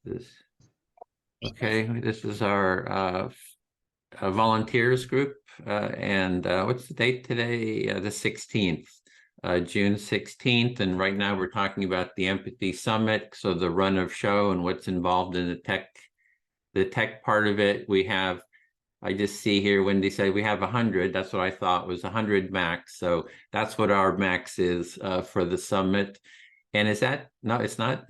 this. Okay, this is our volunteers group, and what's the date today? The 16th, June 16th, and right now we're talking about the Empathy Summit, so the run of show and what's involved in the tech part of it. We have, I just see here, Wendy said we have 100. That's what I thought was 100 max. So that's what our max is for the summit. And is that, no, it's not?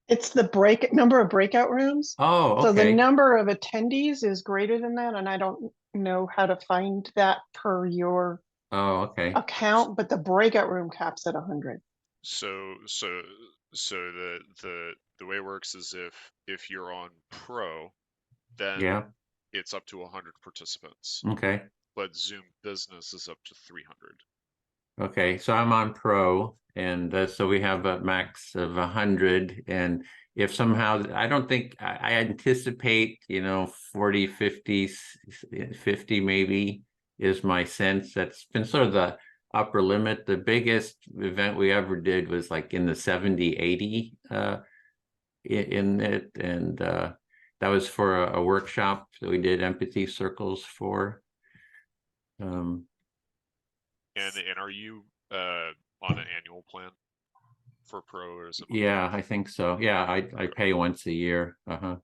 It's the number of breakout rooms. Oh, So the okay. number of attendees is greater than that, and I don't know how to find that per your Oh, okay. account, but the breakout room caps at 100. So the way it works is if you're on Pro, then Yeah. it's up to 100 participants. Okay. But Zoom Business is up to 300. Okay, so I'm on Pro, and so we have a max of 100. And if somehow, I don't think, I anticipate, 40, 50, 50 maybe is my sense. That's been sort of the upper limit. The biggest event we ever did was like in the 70, 80 in it. And that was for a workshop that we did empathy circles for. And are you on an annual plan for Pro, or is it monthly? Yeah, I think so. Yeah, I pay once a year. Okay.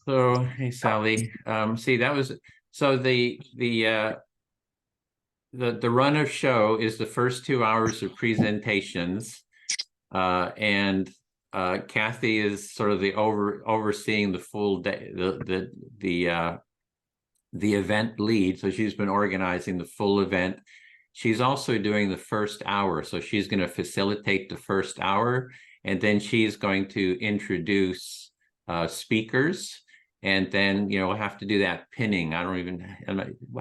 So, hey Sally, see, that was, so the run of show is the first 2 hours of presentations, and Kathy is sort of the overseeing the full day, the event lead. So she's been organizing the full event. She's also doing the first hour. So she's going to facilitate the first hour, and then she's going to introduce speakers. And then, we'll have to do that pinning. I don't even,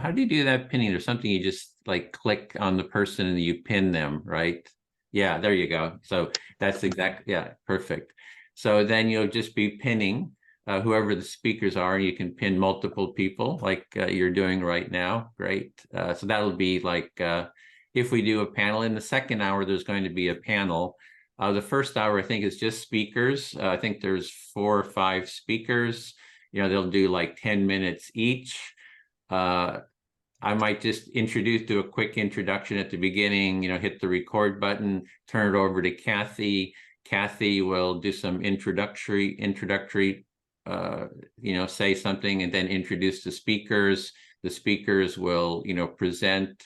how do you do that pinning? There's something you just like click on the person and you pin them, right? Yeah, there you go. So that's exactly, yeah, perfect. So then you'll just be pinning whoever the speakers are. You can pin multiple people like you're doing right now. Great. So that'll be like, if we do a panel in the second hour, there's going to be a panel. The first hour, I think, is just speakers. I think there's 4 or 5 speakers. They'll do like 10 minutes each. I might just do a quick introduction at the beginning, hit the record button, turn it over to Kathy. Kathy will do some introductory, say something, and then introduce the speakers. The speakers will, present.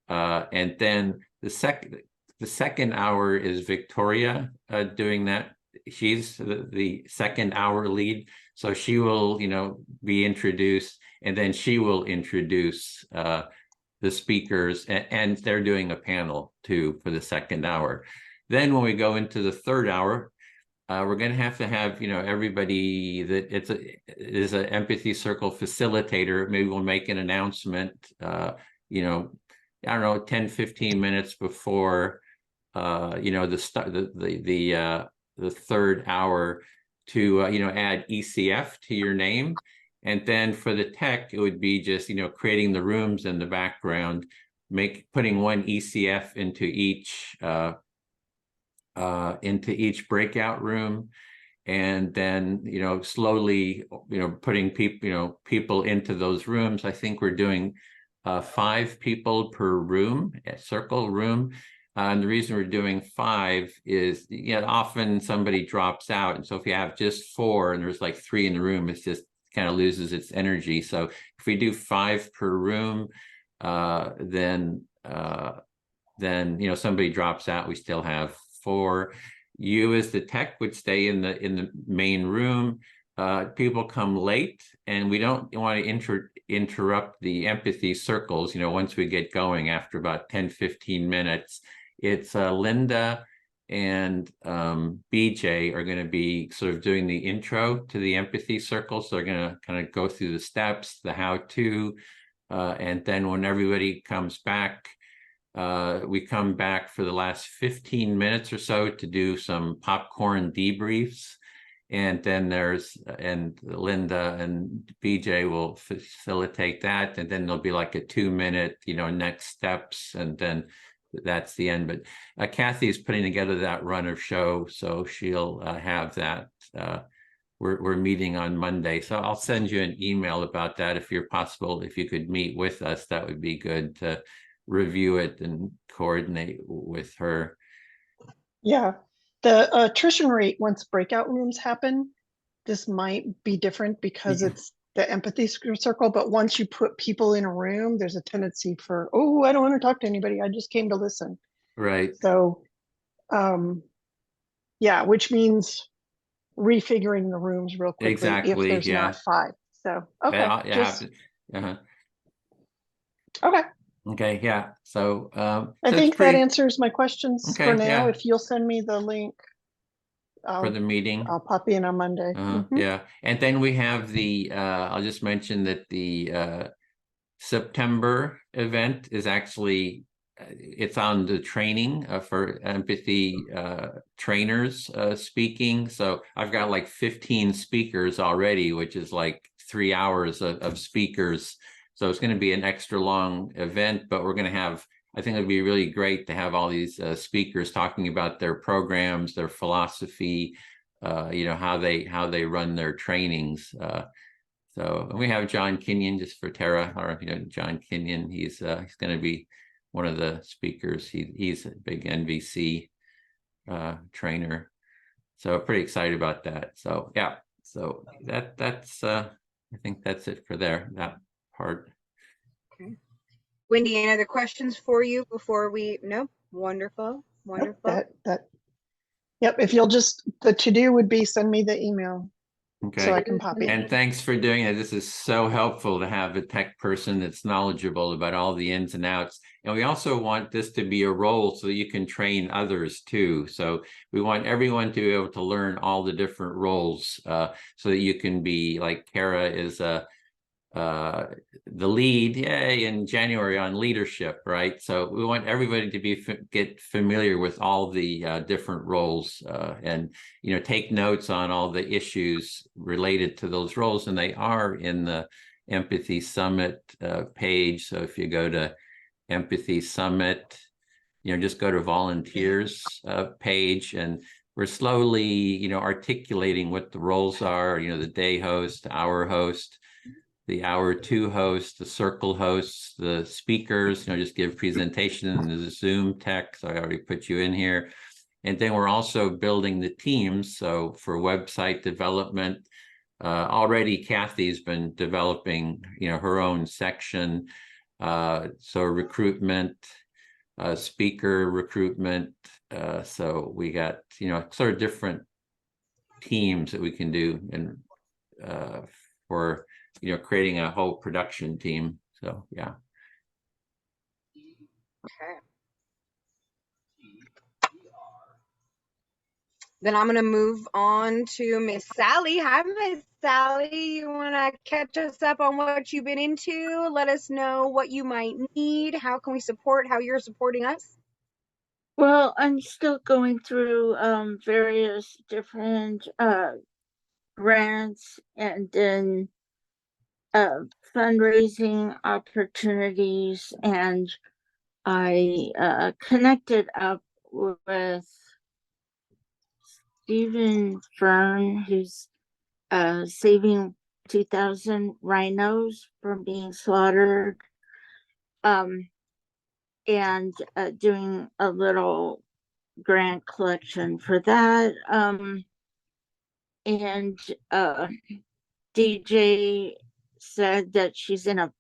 And then the second hour is Victoria doing that. She's the second hour lead. So she will, be introduced, and then she will introduce the speakers, and they're doing a panel too for the second hour. Then when we go into the third hour, we're going to have everybody that is an empathy circle facilitator. Maybe we'll make an announcement, I don't know, 10, 15 minutes before, the third hour to, add ECF to your name. And then for the tech, it would be just, creating the rooms in the background, putting one ECF into each breakout room, and then slowly putting people into those rooms. I think we're doing 5 people per room, circle room. And the reason we're doing 5 is often somebody drops out, and so if you have just 4 and there's like 3 in the room, it's just kind of loses its energy. So if we do 5 per room, then somebody drops out, we still have 4. You as the tech would stay in the main room. People come late, and we don't want to interrupt the empathy circles. Once we get going, after about 10-15 minutes, it's Linda and BJ are going to be sort of doing the intro to the empathy circle. So they're going to kind of go through the steps, the how-to, and then when everybody comes back, we come back for the last 15 minutes or so to do some popcorn debriefs. And then and Linda and BJ will facilitate that. And then there'll be like a 2-minute, next steps. And then that's the end. But Kathy's putting together that run of show, so she'll have that. We're meeting on Monday, so I'll send you an email about that if you're possible. If you could meet with us, that would be good to review it and coordinate with her. Yeah, the attrition rate once breakout rooms happen, this might be different because Yeah. it's the empathy circle, but once you put people in a room, there's a tendency for, oh, I don't want to talk to anybody. I just came to listen. Right. So, yeah, which means refiguring the rooms real quickly if Exactly. there's Yeah. not 5. So, okay, I'll- just, uh-huh. okay. Okay. Yeah. So, I so it's think that pretty answers my questions for okay. now. Yeah. If you'll send me the link, For the meeting. I'll pop in on Monday. Mhm. Yeah. And then we have the, I'll just mention that the September event is actually, it's on the training for empathy trainers speaking. So I've got like 15 speakers already, which is like 3 hours of speakers. So it's going to be an extra long event, but we're going to have, I think it'd be really great to have all these speakers talking about their programs, their philosophy, how they run their trainings. So we have John Kenyon just for Tara, or John Kenyon. He's going to be one of the speakers. He's a big NVC trainer. So pretty excited about that. So yeah, so that's I think that's it for that part. Okay. Wendy, any other questions for you before we? No. Wonderful. Wonderful. Yep, if you'll just, the to-do would be send me the email so I Okay. can pop in. And thanks for doing it. This is so helpful to have a tech person that's knowledgeable about all the ins and outs. And we also want this to be a role so you can train others too. So we want everyone to be able to learn all the different roles so that you can be like Kara is the lead in January on leadership, right? So we want everybody to get familiar with all the different roles and take notes on all the issues related to those roles, and they are in the Empathy Summit page. So if you go to Empathy Summit, just go to volunteers page, and we're slowly articulating what the roles are, the day host, hour host, the hour 2 host, the circle hosts, the speakers, just give presentation in the Zoom tech. So I already put you in here. And then we're also building the teams. So for website development, already Kathy's been developing, her own section. So recruitment, speaker recruitment. So we got, sort of different teams that we can do and for creating a whole production team. So yeah. Okay. Then I'm going to move on to Miss Sally. Hi, Miss Sally. You want to catch us up on what you've been into? Let us know what you might need. How can we support how you're supporting us? Well, I'm still going through various different grants and then fundraising opportunities, and I connected up with Stephen Fern, who's saving 2,000 rhinos from being slaughtered, and doing a little grant collection for that. And DJ said that she's in a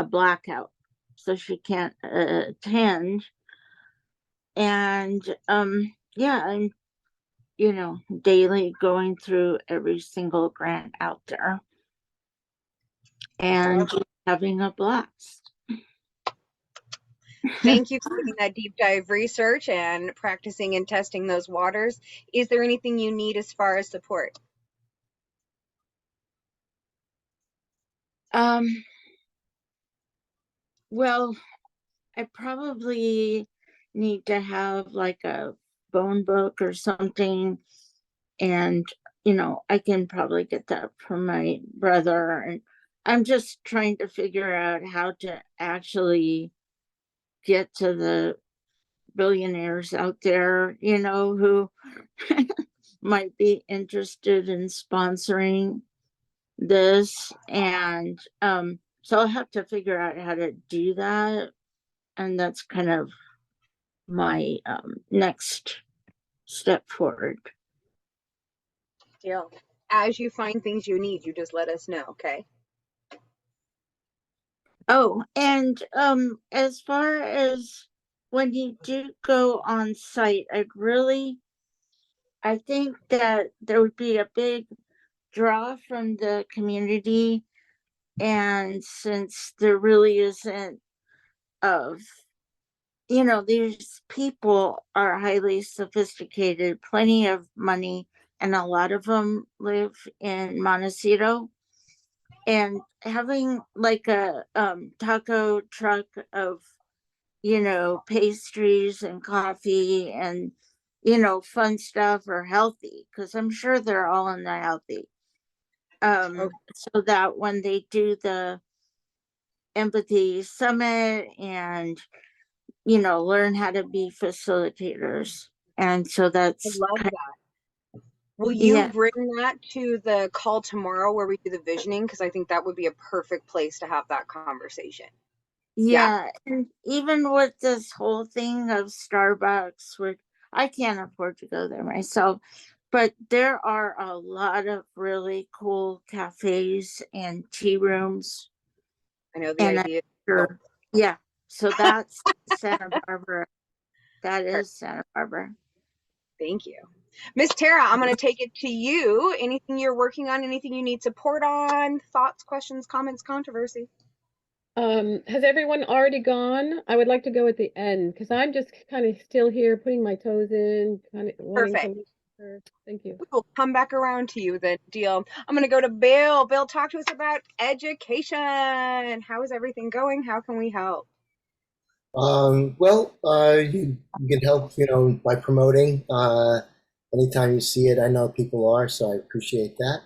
blackout, so she can't attend. And yeah, I'm daily going through every single grant out there and having a blast. Thank you for doing that deep dive research and practicing and testing those waters. Is there anything you need as far as support? Well, I probably need to have like a phone book or something, and I can probably get that from my brother. And I'm just trying to figure out how to actually get to the billionaires out there, you know, who might be interested in sponsoring this. And so I'll have to figure out how to do that. And that's kind of my next step forward. Deal. As you find things you need, you just let us know, okay? Oh, and as far as when you do go on site, I think that there would be a big draw from the community. And since there really isn't of, you know, these people are highly sophisticated, plenty of money, and a lot of them live in Montecito. And having like a taco truck of, you know, pastries and coffee and, you know, fun stuff or healthy, because I'm sure they're all in the healthy. So that when they do the empathy summit and, you know, learn how to be facilitators. And so I that's love kind that. Will you Yeah. bring that to the call tomorrow where we do the visioning? Because I think that would be a perfect place to have that conversation. Yeah, and even with this whole thing of Starbucks, which I can't afford to go there myself, but there are a lot of really cool cafes and tea rooms. I know the And idea. sure, yeah, so that's Santa Barbara. That is Santa Barbara. Thank you. Miss Tara, I'm going to take it to you. Anything you're working on, anything you need support on, thoughts, questions, comments, controversy? Has everyone already gone? I would like to go at the end because I'm just kind of still here putting my toes in, kind of wanting to Perfect. listen first. Thank you. We will come back around to you then. Deal. I'm going to go to Bill. Bill, talk to us about education. How is everything going? How can we help? Well, you can help, you know, by promoting anytime you see it. I know people are, so I appreciate that.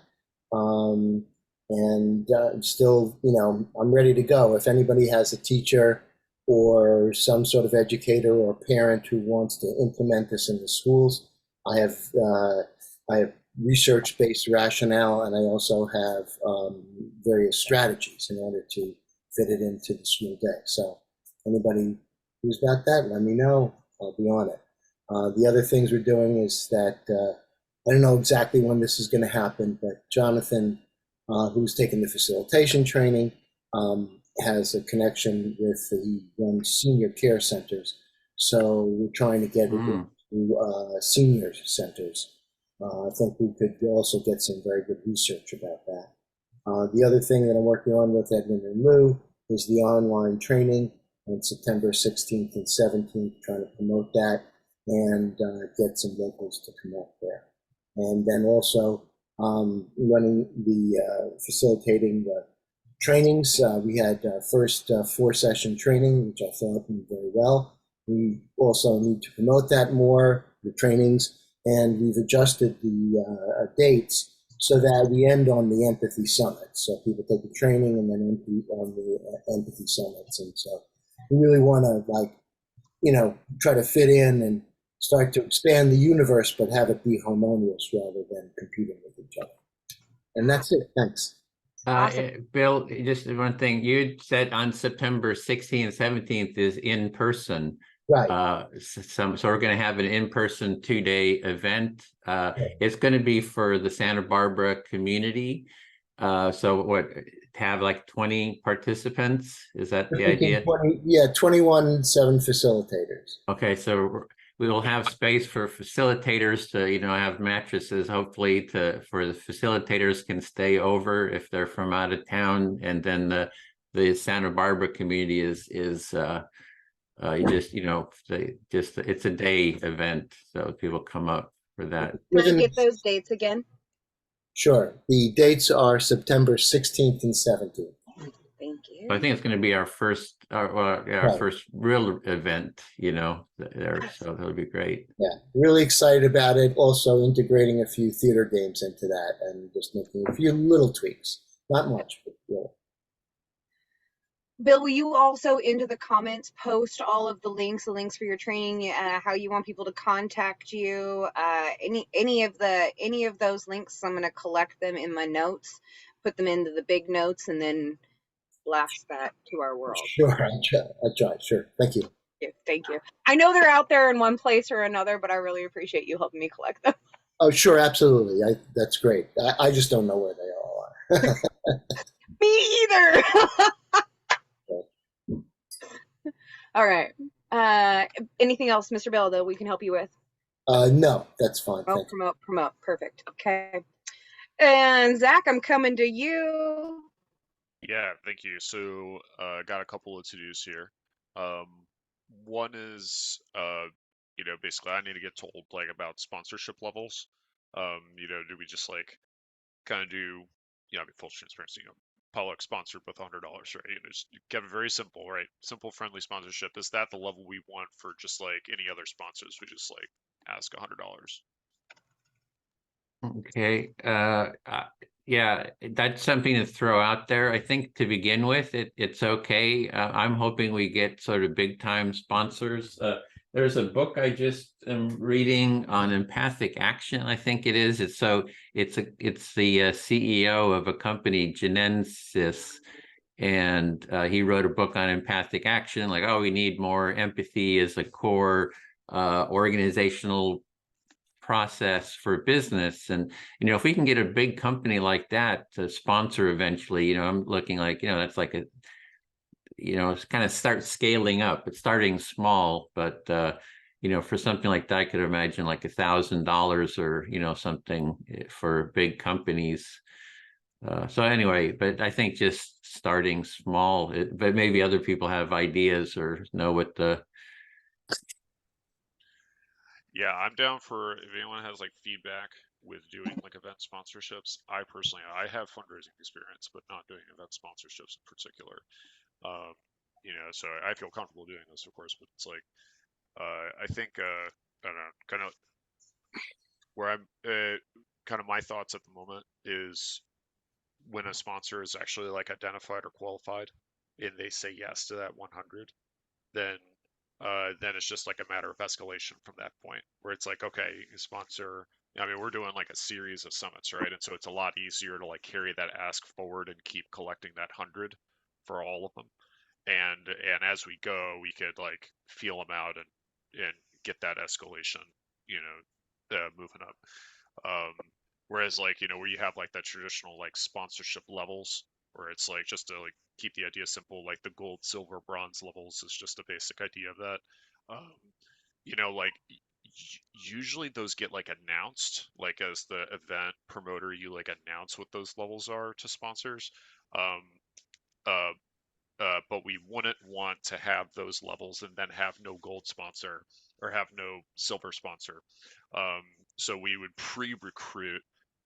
And still, you know, I'm ready to go. If anybody has a teacher or some sort of educator or parent who wants to implement this in the schools, I have research-based rationale, and I also have various strategies in order to fit it into the school day. So anybody who's got that, let me know. I'll be on it. The other things we're doing is that I don't know exactly when this is going to happen, but Jonathan, who's taking the facilitation training, has a connection with the senior care centers. So we're trying to get it into senior centers. I think we could also get some very good research about that. The other thing that I'm working on with Edmund and Lou is the online training on September 16th and 17th, trying to promote that and get some locals to come up there. And then also running the facilitating the trainings. We had first 4-session training, which I thought went very well. We also need to promote that more, the trainings, and we've adjusted the dates so that we end on the empathy summit. So people take the training and then on the empathy summits. And so we really want to, like, you know, try to fit in and start to expand the universe, but have it be harmonious rather than competing with each other. And that's it. Thanks. Awesome. Bill, just one thing, you said on September 16th, 17th is in person. Right. So we're going to have an in-person 2-day event. It's going to be for the Santa Barbara community. So what, have like 20 participants? Is that the idea? 21 7 facilitators. Okay, so we will have space for facilitators to, you know, have mattresses, hopefully for the facilitators can stay over if they're from out of town. And then the Santa Barbara community is just, you know, it's a day event. So people come up for that. Can I get those dates again? Sure. The dates are September 16th and 17th. Thank you. I think it's going to be our first, first real event, you know, there. So that'll be great. Yeah, really excited about it. Also integrating a few theater games into that and just making a few little tweaks. Not much, but really. Bill, will you also into the comments post all of the links for your training, how you want people to contact you, any of those links? I'm going to collect them in my notes, put them into the big notes, and then blast that to our world. Sure, I'll try. Sure, thank you. Thank you. I know they're out there in one place or another, but I really appreciate you helping me collect them. Oh, sure, absolutely. That's great. I just don't know where they all are. Me either. All right. Anything else, Mr. Bill, that we can help you with? No, that's fine. Oh, Thank you. promote. Perfect. Okay. And Zach, I'm coming to you. Yeah, thank you. So, got a couple of to-dos here. One is, basically I need to get told like about sponsorship levels. Do we just like kind of do, full transparency, Pollock sponsored with $100, right? Just kept it very simple, right? Simple, friendly sponsorship. Is that the level we want for just like any other sponsors? We just like ask $100. Okay, yeah, that's something to throw out there. I think to begin with, it's okay. I'm hoping we get sort of big time sponsors. There's a book I just am reading on empathic action, I think it is. It's the CEO of a company, Genensis, and he wrote a book on empathic action, like, oh, we need more empathy as a core organizational process for business. And if we can get a big company like that to sponsor eventually, I'm looking like, that's like it's kind of start scaling up. It's starting small, but for something like that, I could imagine like $1,000 or something for big companies. So anyway, but I think just starting small, but maybe other people have ideas or know what the Yeah, I'm down for if anyone has like feedback with doing like event sponsorships. I have fundraising experience, but not doing event sponsorships in particular. So I feel comfortable doing this, of course, but it's like, I think, I don't know, kind of where I'm, kind of my thoughts at the moment is when a sponsor is actually like identified or qualified and they say yes to that 100, then it's just like a matter of escalation from that point, where it's like, okay, sponsor. I mean, we're doing like a series of summits, right? And so it's a lot easier to like carry that ask forward and keep collecting that 100 for all of them. And as we go, we could like feel them out and get that escalation, moving up. Whereas like, where you have like that traditional like sponsorship levels, where it's like just to like keep the idea simple, like the gold, silver, bronze levels is just a basic idea of that. Like usually those get like announced, like as the event promoter, you like announce what those levels are to sponsors. But we wouldn't want to have those levels and then have no gold sponsor or have no silver sponsor. So we would pre-recruit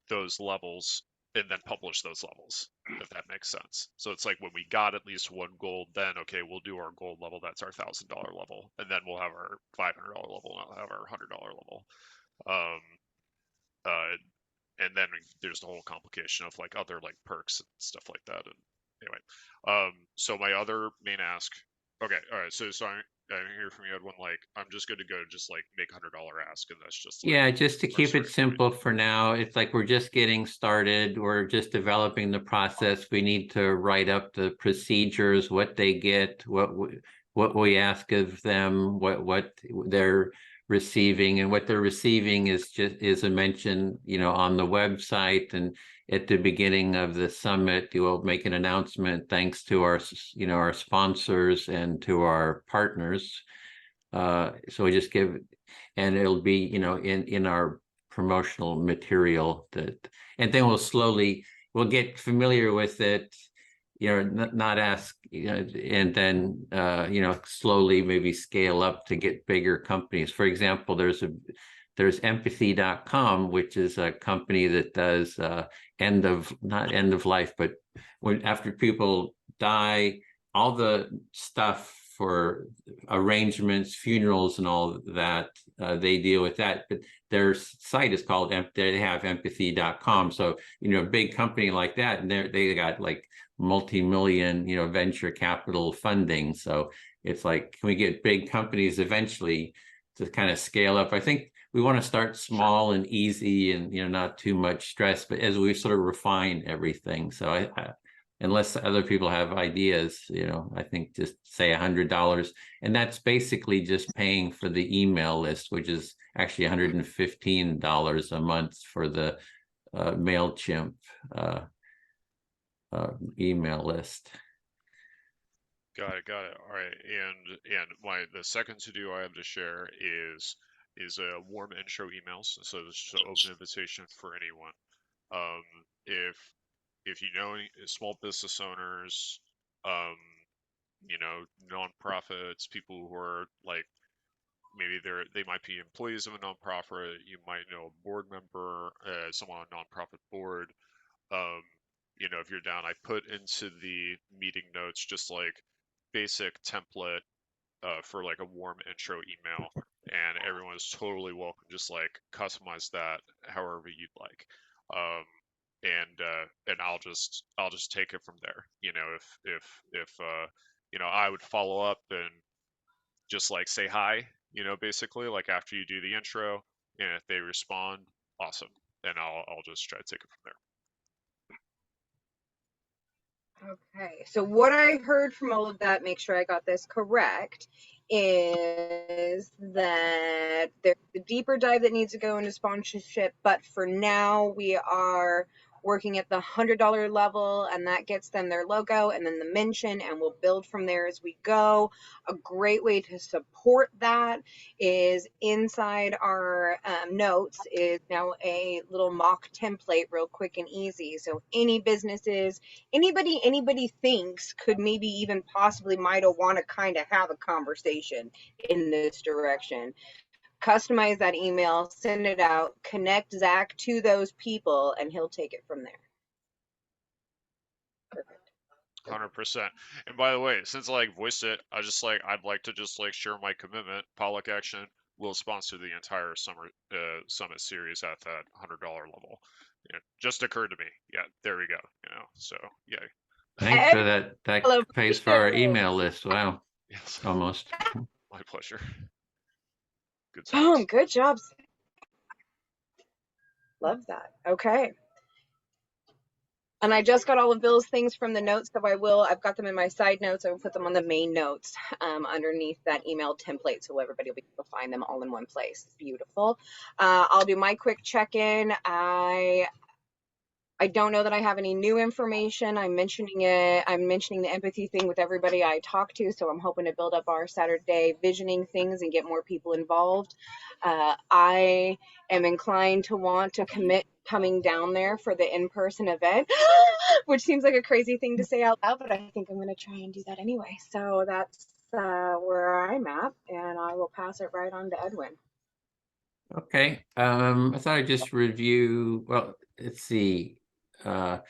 those levels and then publish those levels, if that makes sense. So it's like when we got at least one gold, then okay, we'll do our gold level. That's our $1,000 level, and then we'll have our $500 level, and I'll have our $100 level. And then there's the whole complication of like other like perks and stuff like that. And anyway, so my other main ask. Okay, all right. So I didn't hear from you, Edwin. Like, I'm just good to go. Just like make $100 ask, and that's just like, yeah, just to keep it simple for now. It's like we're just getting started. We're just developing the process. We need to write up the procedures, what they get, what we ask of them, what they're receiving, and what they're receiving is a mention, on the website. And at the beginning of the summit, you will make an announcement thanks to our our sponsors and to our partners. So we just give, and it'll be in our promotional material, and then we'll get familiar with it, not ask, and then slowly maybe scale up to get bigger companies. For example, there's empathy.com, which is a company that does not end of life, but after people die, all the stuff for arrangements, funerals, and all that. They deal with that, but their site is called, they have empathy.com. So, you know, a big company like that, and they got like multi-million, you know, venture capital funding. So it's like, can we get big companies eventually to kind of scale up? I think we want to start small and easy and, you know, not too much stress, but as we sort of refine everything. So I unless other people have ideas, you know, I think just say $100, and that's basically just paying for the email list, which is actually $115 a month for the MailChimp email list. Got it. All right. And the second to do I have to share is a warm intro emails. So this is an open invitation for anyone. If you know any small business owners, you know, nonprofits, people who are like, maybe they might be employees of a nonprofit, you might know a board member, someone on a nonprofit board. You know, if you're down, I put into the meeting notes just like basic template for like a warm intro email, and everyone is totally welcome. Just like customize that however you'd like. And I'll just take it from there. You know, if you know, I would follow up and just like say hi, you know, basically like after you do the intro, and if they respond, awesome. Then I'll just try to take it from there. Okay, so what I heard from all of that, make sure I got this correct, is that there's a deeper dive that needs to go into sponsorship, but for now we are working at the $100 level, and that gets them their logo and then the mention, and we'll build from there as we go. A great way to support that is inside our notes is now a little mock template, real quick and easy. So any businesses, anybody thinks could maybe even possibly might want to kind of have a conversation in this direction, customize that email, send it out, connect Zach to those people, and he'll take it from there. Perfect. 100%. And by the way, since I like voiced it, I'd like to just like share my commitment. Pollock Action will sponsor the entire summit series at that $100 level. It just occurred to me. Yeah, there we go. You know, so yeah. Thanks for that. That pays for our email list. Wow. Yes. Almost. My pleasure. Good Boom, times. good job. Love that. Okay. And I just got all of Bill's things from the notes, so I've got them in my side notes. I will put them on the main notes underneath that email template, so everybody will be able to find them all in one place. Beautiful. I'll do my quick check-in. I don't know that I have any new information. I'm mentioning the empathy thing with everybody I talk to, so I'm hoping to build up our Saturday visioning things and get more people involved. I am inclined to want to commit coming down there for the in-person event, which seems like a crazy thing to say out loud, but I think I'm going to try and do that anyway. So that's where I'm at, and I will pass it right on to Edwin. Okay. I thought I'd just review, well, let's see. I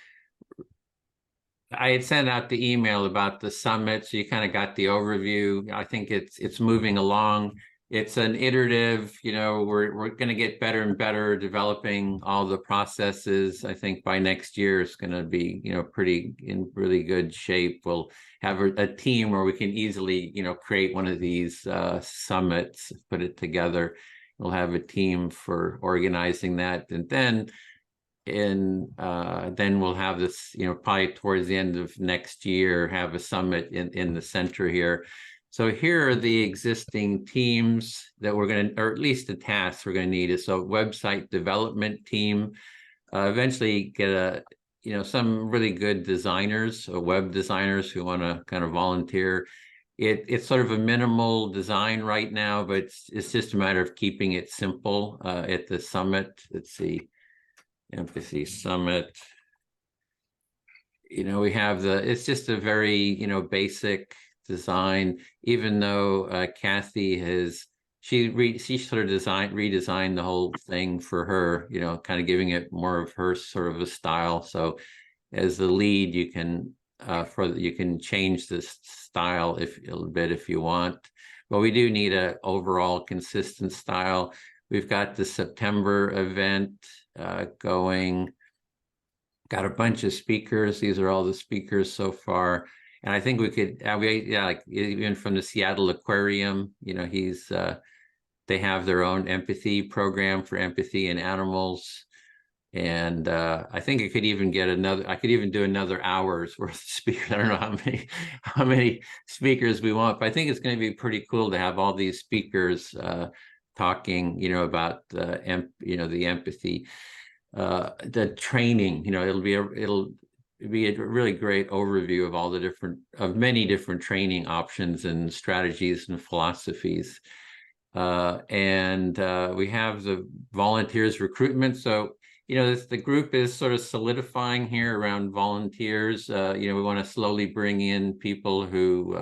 had sent out the email about the summit, so you kind of got the overview. I think it's moving along. It's an iterative, you know, we're going to get better and better developing all the processes. I think by next year it's going to be, you know, in really good shape. We'll have a team where we can easily, you know, create one of these summits, put it together. We'll have a team for organizing that, and then we'll have this, you know, probably towards the end of next year, have a summit in the center here. So here are the existing teams that we're going to, or at least the tasks we're going to need. Is a website development team, eventually get some really good designers, web designers who want to kind of volunteer. It's sort of a minimal design right now, but it's just a matter of keeping it simple at the summit. Let's see, Empathy Summit. You know, we have it's just a very, you know, basic design, even though Kathy she sort of redesigned the whole thing for her, you know, kind of giving it more of her sort of a style. So as the lead, you can you can change this style a little bit if you want, but we do need a overall consistent style. We've got the September event going. Got a bunch of speakers. These are all the speakers so far. And I think we could, like even from the Seattle Aquarium, you know, they have their own empathy program for empathy in animals. And I think I could even do another hour's worth of speakers. I don't know how many speakers we want, but I think it's going to be pretty cool to have all these speakers talking, you know, about the empathy. The training, you know, it'll be a really great overview of all the many different training options and strategies and philosophies. And we have the volunteers recruitment. So, you know, the group is sort of solidifying here around volunteers. You know, we want to slowly bring in people who,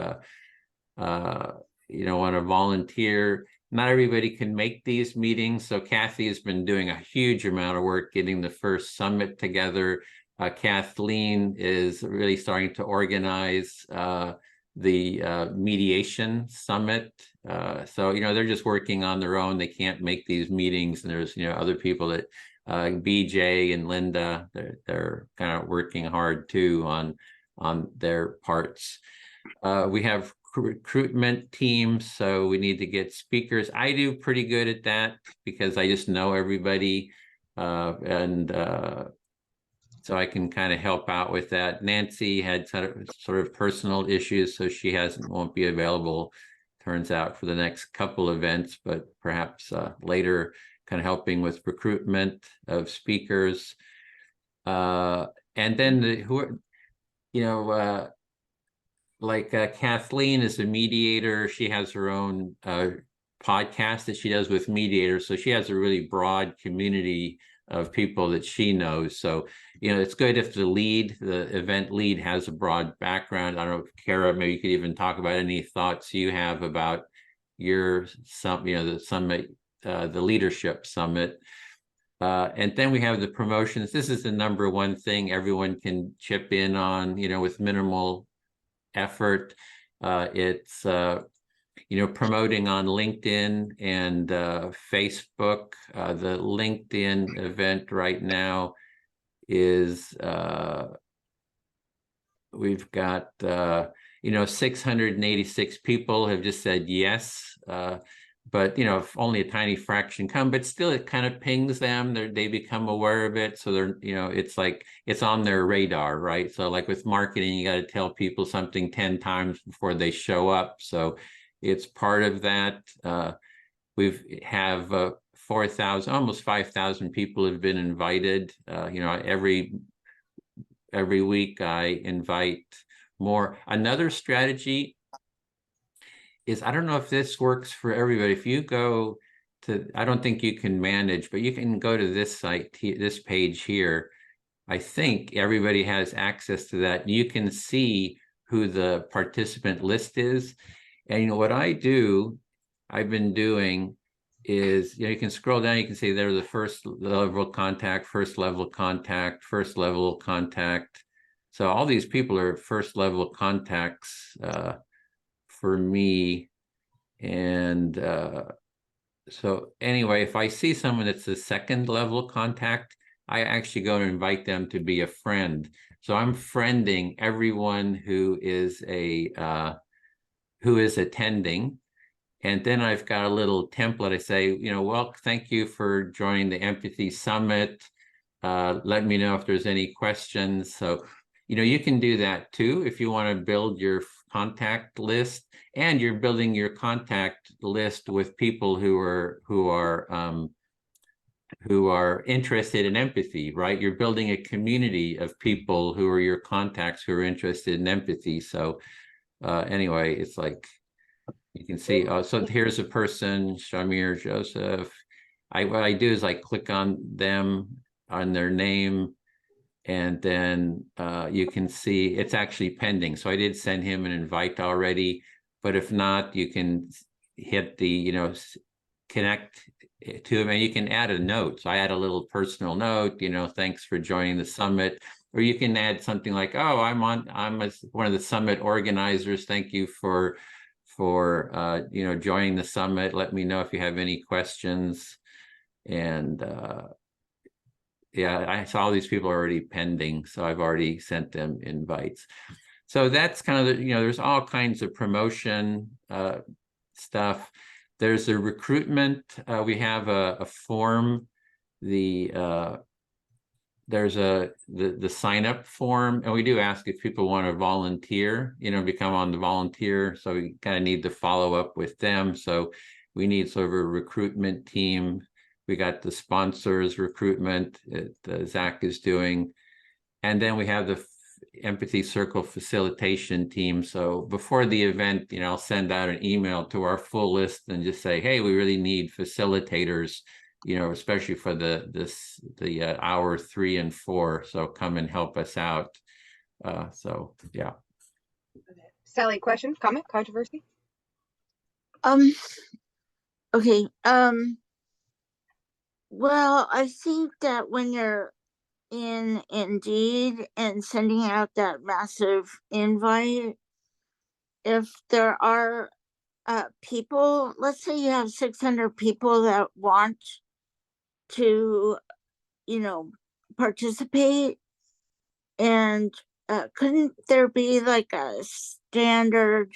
you know, want to volunteer. Not everybody can make these meetings. So Kathy has been doing a huge amount of work getting the first summit together. Kathleen is really starting to organize the mediation summit. So, you know, they're just working on their own. They can't make these meetings. And there's, you know, other people that BJ and Linda, they're kind of working hard too on their parts. We have recruitment teams, so we need to get speakers. I do pretty good at that because I just know everybody, and so I can kind of help out with that. Nancy had sort of personal issues, so she won't be available, turns out, for the next couple events, but perhaps later, kind of helping with recruitment of speakers. And then like Kathleen is a mediator. She has her own podcast that she does with mediators. So she has a really broad community of people that she knows. So, you know, it's good if the event lead has a broad background. I don't know, Kara, maybe you could even talk about any thoughts you have about the summit, the leadership summit. And then we have the promotions. This is the number one thing everyone can chip in on, you know, with minimal effort. It's you know, promoting on LinkedIn and Facebook. The LinkedIn event right now is we've got you know, 686 people have just said yes, but you know, if only a tiny fraction come, but still it kind of pings them. They become aware of it, so they're, you know, it's like it's on their radar, right? So like with marketing, you got to tell people something 10 times before they show up. So it's part of that. We've have 4,000, almost 5,000 people have been invited. You know, every week I invite more. Another strategy is, I don't know if this works for everybody. If you go to, I don't think you can manage, but you can go to this site, this page here. I think everybody has access to that. You can see who the participant list is. And you know what I've been doing is, you know, you can scroll down, you can see they're the first level contact, first level contact, first level contact. So all these people are first level contacts for me. And so anyway, if I see someone that's a second level contact, I actually go and invite them to be a friend. So I'm friending everyone who is attending. And then I've got a little template. I say, you know, well, thank you for joining the Empathy Summit. Let me know if there's any questions. So, you know, you can do that too if you want to build your contact list, and you're building your contact list with people who are interested in empathy, right? You're building a community of people who are your contacts who are interested in empathy. So anyway, it's like, you can see, so here's a person, Shamir Joseph. What I do is I click on them, on their name, and then you can see it's actually pending. So I did send him an invite already, but if not, you can hit the, you know, connect to him, and you can add a note. So I add a little personal note, you know, thanks for joining the summit. or you can add something like, oh, I'm one of the summit organizers. Thank you for joining the summit. Let me know if you have any questions. And yeah, I saw these people already pending, so I've already sent them invites. So that's kind of there's all kinds of promotion stuff. There's a recruitment. We have a form. There's the sign up form, and we do ask if people want to volunteer, become on the volunteer. So we kind of need to follow up with them. So we need sort of a recruitment team. We got the sponsors recruitment that Zach is doing. And then we have the Empathy Circle facilitation team. So before the event, I'll send out an email to our full list and just say, hey, we really need facilitators, especially for the hour 3 and 4. So come and help us out. So yeah. Sally, question, comment, controversy? Okay. Well, I think that when you're in Indeed and sending out that massive invite, if there are people, let's say you have 600 people that want to, participate, and couldn't there be like a standard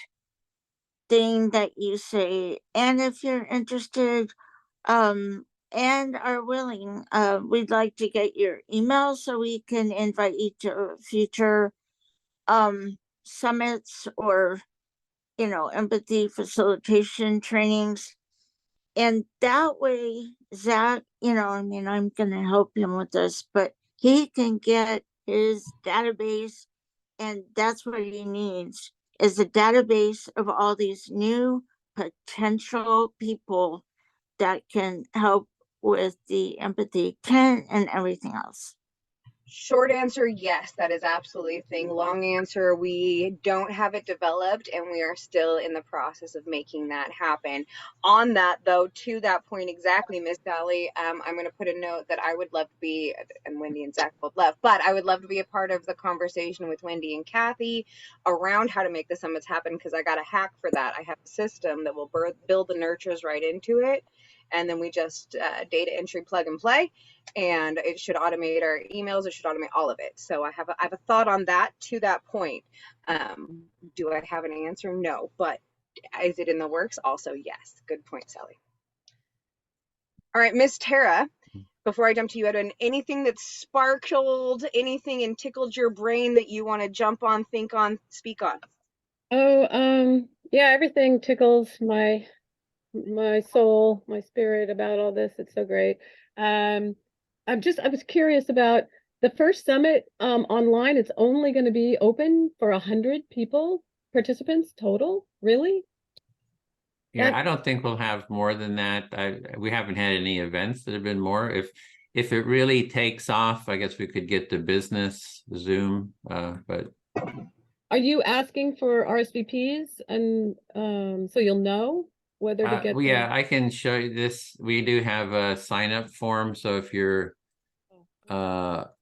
thing that you say, and if you're interested, and are willing, we'd like to get your email so we can invite you to future summits or empathy facilitation trainings. And that way, Zach, I'm gonna help him with this, but he can get his database, and that's what he needs, is a database of all these new potential people that can help with the empathy tent and everything else. Short answer, yes, that is absolutely a thing. Long answer, we don't have it developed, and we are still in the process of making that happen. On that, though, to that point exactly, Miss Sally, I'm going to put a note that I would love to be, and Wendy and Zach both left, but I would love to be a part of the conversation with Wendy and Kathy around how to make the summits happen, because I got a hack for that. I have a system that will build the nurtures right into it, and then we just data entry, plug and play, and it should automate our emails. It should automate all of it. So I have a thought on that to that point. Do I have an answer? No, but is it in the works? Also, yes. Good point, Sally. All right, Miss Tara, before I jump to you, Edwin, anything that sparkled, anything and tickled your brain that you want to jump on, think on, speak on? Oh, yeah, everything tickles my soul, my spirit about all this. It's so great. I was curious about the first summit online. It's only going to be open for 100 participants total. Really? Yeah, I don't think we'll have more than that. We haven't had any events that have been more. If it really takes off, I guess we could get the business Zoom, but. Are you asking for RSVPs, and so you'll know whether to get well, yeah, I can show you this. We do have a sign up form. So if you're at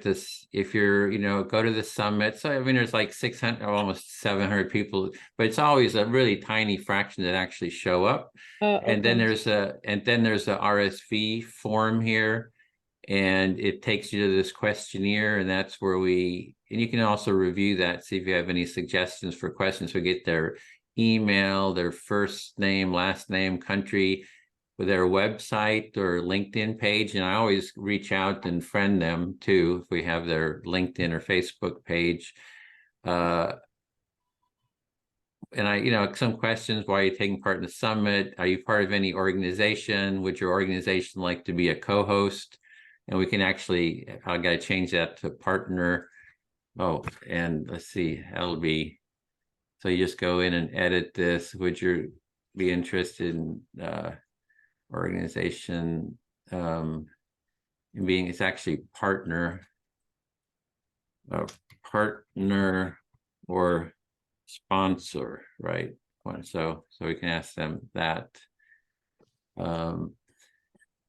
this, go to the summit. So I mean, there's like 600, almost 700 people, but it's always a really tiny fraction that actually show up. Okay. And then there's a RSV form here, and it takes you to this questionnaire, and that's where and you can also review that, see if you have any suggestions for questions. We get their email, their first name, last name, country, with their website or LinkedIn page. And I always reach out and friend them too, if we have their LinkedIn or Facebook page. And some questions: why are you taking part in the summit? Are you part of any organization? Would your organization like to be a co-host? And we can actually, I got to change that to partner. Oh, and let's see, that'll be, so you just go in and edit this. Would you be interested in organization in being, it's actually partner or sponsor, right? So we can ask them that.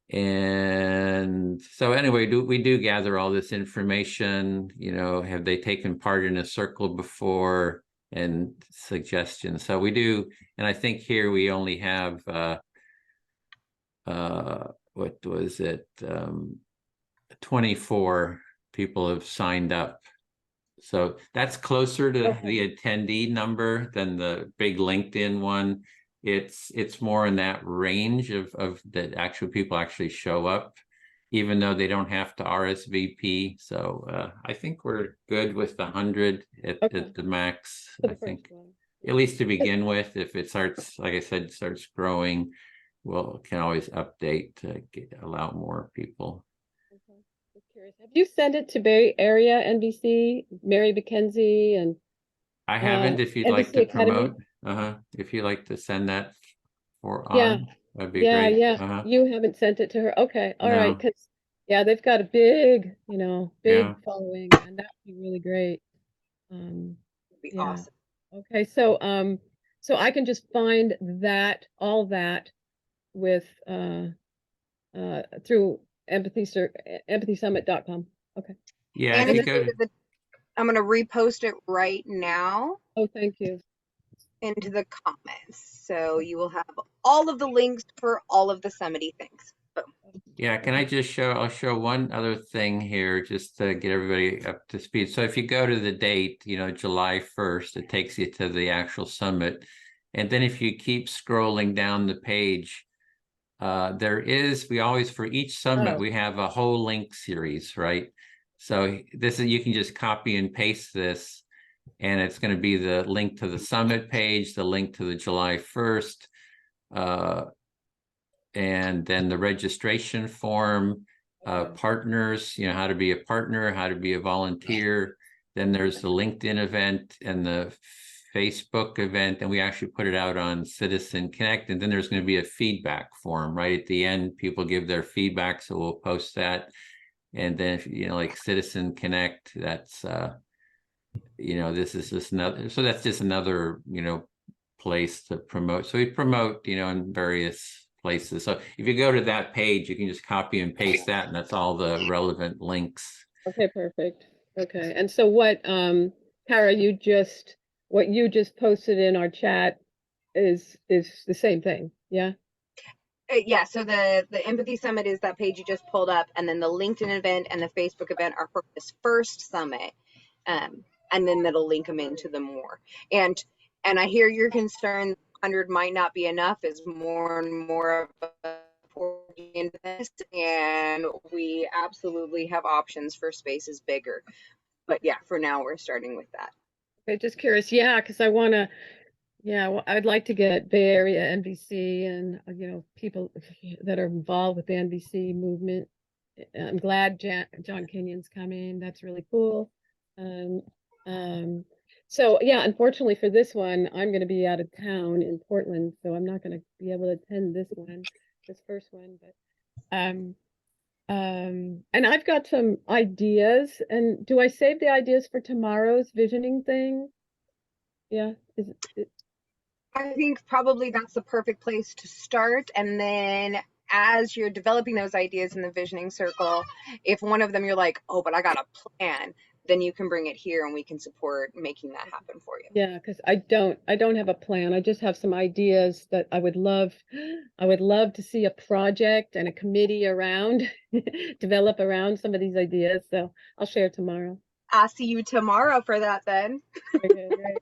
And so anyway, we do gather all this information, you know, have they taken part in a circle before, and suggestions. So we do, and I think here we only have what was it? 24 people have signed up. So that's closer to Okay. the attendee number than the big LinkedIn one. It's more in that range of that actual people actually show up, even though they don't have to RSVP. So I think we're good with the 100 Okay. at the max. For I the think first one. at least to begin with. If it starts, like I said, starts growing, can always update to allow more people. Okay. Just curious. Have you sent it to Bay Area NBC, Mary McKenzie, and I haven't. If you'd like NBC to Academy? promote, if you'd like to send that Yeah. on, that'd be Yeah, great. yeah. You haven't sent it to her. Okay. All right. No. Because yeah, they've got a big, you know, Yeah. big following, and that would be really great. It'd be Yeah. awesome. Okay. So I can just find that, all that with through empathysummit.com. Okay. Yeah, And if if you you go go to the, I'm going to repost it right now Oh, thank you. into the comments. So you will have all of the links for all of the summity things. Boom. Yeah, can I just show, I'll show one other thing here just to get everybody up to speed. So if you go to the date, you know, July 1st, it takes you to the actual summit. And then if you keep scrolling down the page, we always, for each summit, Oh. we have a whole link series, right? So this is, you can just copy and paste this, and it's going to be the link to the summit page, the link to the July 1st, and then the registration form, Okay. partners, you know, how to be a partner, how to be a volunteer. Then there's the LinkedIn event and the Facebook event, and we actually put it out on Citizen Connect. And then there's going to be a feedback form right at the end. People give their feedback, so we'll post that. And then, you know, like Citizen Connect, that's you know, this is just another, so that's just another, you know, place to promote. So we promote, you know, in various places. So if you go to that page, you can just copy and paste that, and that's all the relevant links. Okay, perfect. Okay. And so what, Kara, what you just posted in our chat is the same thing. Yeah. Yeah, so the Empathy Summit is that page you just pulled up, and then the LinkedIn event and the Facebook event are for this first summit, and then that'll link them into the more. And I hear your concern. 100 might not be enough. As more and more of us pour into this, and we absolutely have options for spaces bigger. But yeah, for now we're starting with that. Okay, just curious. Yeah, because I want to. Yeah, well, I'd like to get Bay Area NBC and you know, people that are involved with the NBC movement. I'm glad John Kenyon's coming. That's really cool. So yeah, unfortunately for this one, I'm going to be out of town in Portland, so I'm not going to be able to attend this first one. But and I've got some ideas. And do I save the ideas for tomorrow's visioning thing? Yeah. I think probably that's the perfect place to start. And then as you're developing those ideas in the visioning circle, if one of them you're like, oh, but I got a plan, then you can bring it here and we can support making that happen for you. Yeah, because I don't have a plan. I just have some ideas that I would love to see a project and a committee around develop around some of these ideas. So I'll share tomorrow. I'll see you tomorrow for that then. Okay, great.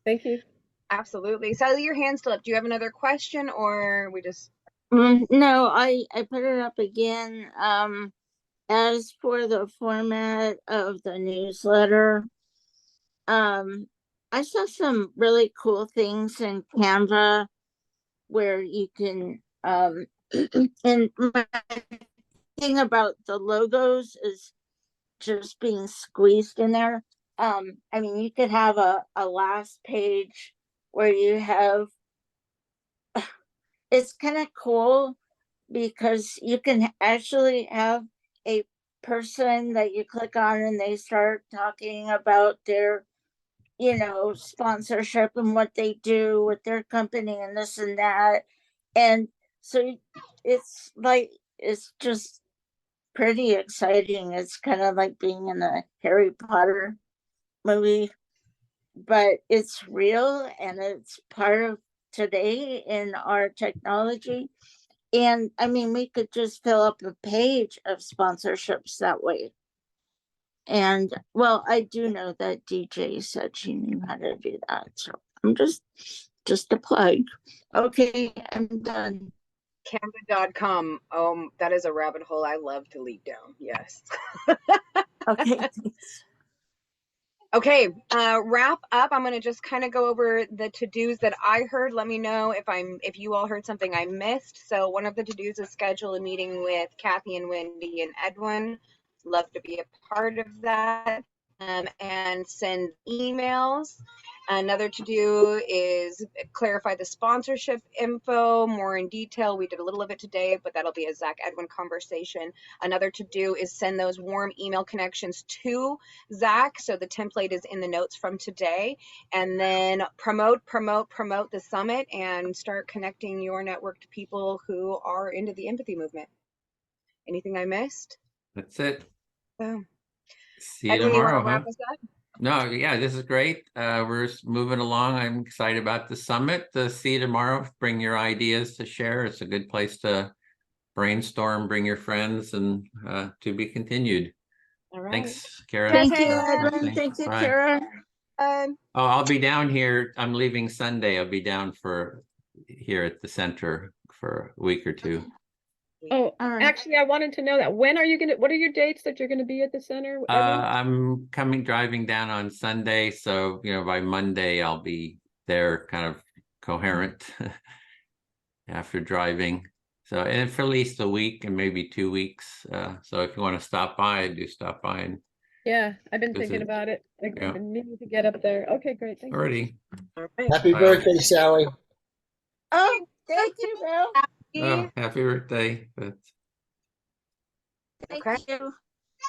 Thank you. Absolutely. Sally, your hand's still up. Do you have another question, or we just No, I put it up again. As for the format of the newsletter, I saw some really cool things in Canva where you can and my thing about the logos is just being squeezed in there. I mean, you could have a last page where you have, it's kind of cool because you can actually have a person that you click on and they start talking about their, you know, sponsorship and what they do with their company and this and that. And so it's like it's just pretty exciting. It's kind of like being in a Harry Potter movie, but it's real and it's part of today in our technology. And I mean, we could just fill up a page of sponsorships that way. And well, I do know that DJ said she knew how to do that. So I'm just a plug. Okay, I'm done. Canva.com. That is a rabbit hole I love to lead down. Yes. Okay, thanks. Okay, wrap up. I'm gonna just kind of go over the to-dos that I heard. Let me know if you all heard something I missed. So one of the to-dos is schedule a meeting with Kathy and Wendy and Edwin. Love to be a part of that. And send emails. Another to do is clarify the sponsorship info more in detail. We did a little of it today, but that'll be a Zach Edwin conversation. Another to do is send those warm email connections to Zach. So the template is in the notes from today. And then promote the summit and start connecting your network to people who are into the empathy movement. Anything I missed? That's it. Boom. See you Edwin, you tomorrow, want to huh? wrap us up? No, yeah, this is great. We're moving along. I'm excited about the summit. See you tomorrow. Bring your ideas to share. It's a good place to brainstorm, bring your friends, and to be continued. All right. Thanks, Kara. Thank you, Kevin. Edwin. Thank you, Bye. Kara. Oh, I'll be down here. I'm leaving Sunday. I'll be down here at the center for a week or two. Oh, All right. actually, I wanted to know that. When are you what are your dates that you're gonna be at the center? Edwin? I'm driving down on Sunday, so by Monday I'll be there, kind of coherent after driving. So, and for at least a week and maybe 2 weeks. So if you want to stop by, do stop by. And Yeah, I've been Visit. thinking about it. I've Yeah. been meaning to get up there. Okay, great. Thank you. already. All right. Happy Bye. birthday, Sally. Oh, thank you, Bill. Oh, happy birthday. That's Thank Okay. you.